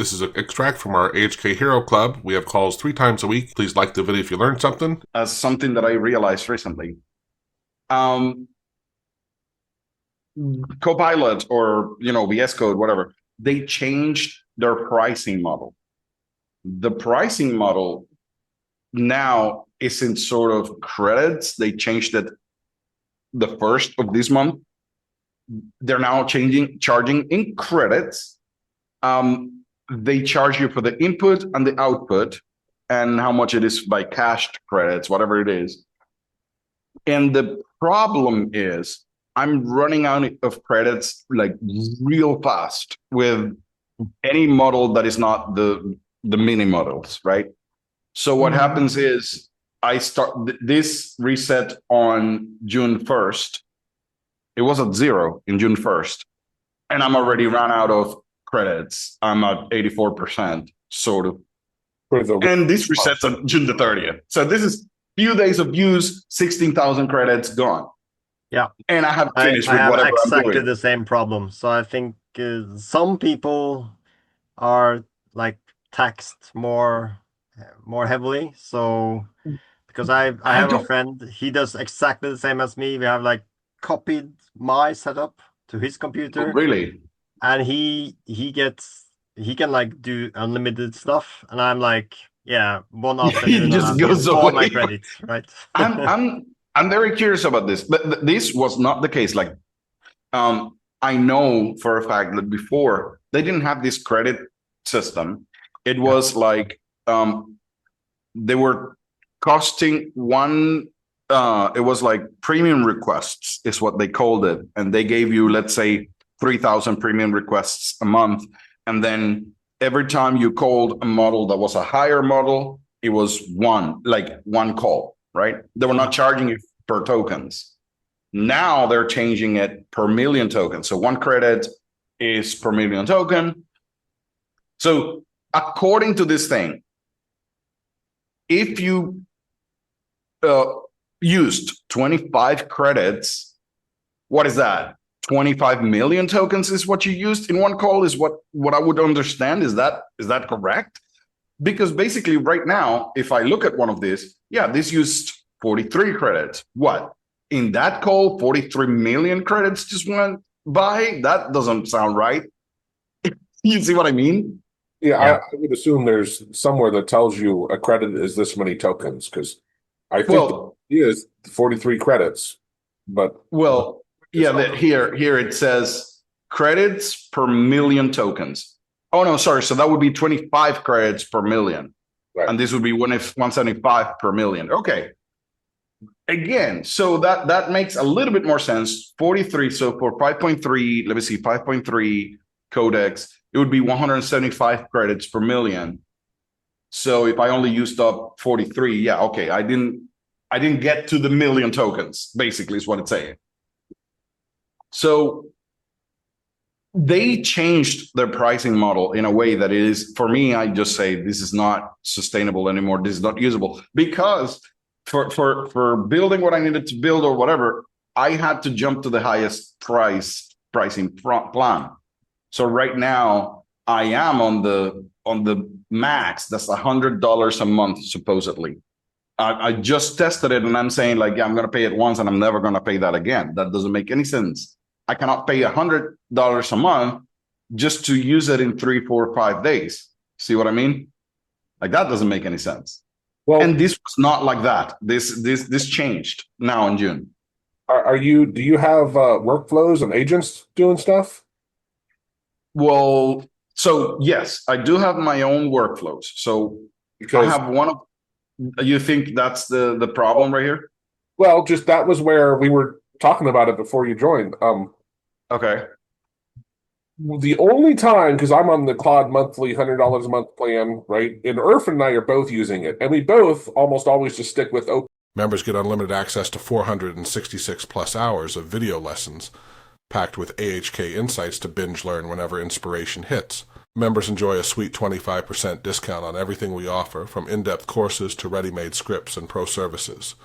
This is an extract from our AHK Hero Club. We have calls 3 times a week. Please like the video if you learned something. As something that I realized recently. Copilot or, VSCode, whatever, they changed their pricing model. The pricing model now isn't sort of credits. They changed it the first of this month. They're now charging in credits. They charge you for the input and the output and how much it is by cached credits, whatever it is. And the problem is I'm running out of credits like real fast with any model that is not the mini models, right? So what happens is I start this reset on June 1st. It was at 0 in June 1st. And I'm already run out of credits. I'm at 84%, sort of. And this resets on June the 30th. So this is few days of use, 16,000 credits gone. Yeah. And I have finished I with have whatever I'm exactly doing. the same problem. So I think some people are like taxed more heavily. So because I have a friend, he does exactly the same as me. We have like copied my setup to his computer. Oh, really? And he can like do unlimited stuff, and I'm like, yeah, one afternoon, He just goes all away. my credits, right? I'm very curious about this, but this was not the case. Like, I know for a fact that before they didn't have this credit system. It was like they were costing one. It was like premium requests is what they called it, and they gave you, let's say, 3,000 premium requests a month, and then every time you called a model that was a higher model, it was one call, right? They were not charging you per tokens. Now they're changing it per million tokens. So 1 credit is per million token. So according to this thing, if you used 25 credits, what is that? 25 million tokens is what you used in 1 call, is what I would understand. Is that correct? Because basically right now, if I look at one of these, this used 43 credits. What? In that call, 43 million credits just went by? That doesn't sound right. You see what I mean? Yeah, I would assume there's somewhere that tells you a credit is this many tokens, because I think it is 43 credits. But here it says credits per million tokens. Oh no, sorry. So that would be 25 credits per million, right? And this would be 175 per million. Okay. Again, so that makes a little bit more sense. 43. So for 5.3, let me see, 5.3 codecs, it would be 175 credits per million. So if I only used up 43, okay, I didn't get to the million tokens, basically is what it's saying. So they changed their pricing model in a way that is, for me, I just say this is not sustainable anymore. This is not usable, because for building what I needed to build or whatever, I had to jump to the highest pricing plan. So right now I am on the max. That's $100 a month, supposedly. I just tested it and I'm saying like, I'm going to pay it once and I'm never going to pay that again. That doesn't make any sense. I cannot pay $100 a month just to use it in 3, 4, 5 days. See what I mean? Like, that doesn't make any sense. Well, and this was not like that. This changed now in June. Do you have workflows and agents doing stuff? Well, so yes, I do have my own workflows. So because I have one of. You think that's the problem right here? Well, just that was where we were talking about it before you joined. Okay. The only time, because I'm on the Claude monthly $100 a month plan, right? And Irf and I are both using it, and we both almost always just stick with open. Members get unlimited access to 466 plus hours of video lessons, packed with AHK insights to binge learn whenever inspiration hits. Members enjoy a sweet 25% discount on everything we offer, from in-depth courses to ready-made scripts and pro services.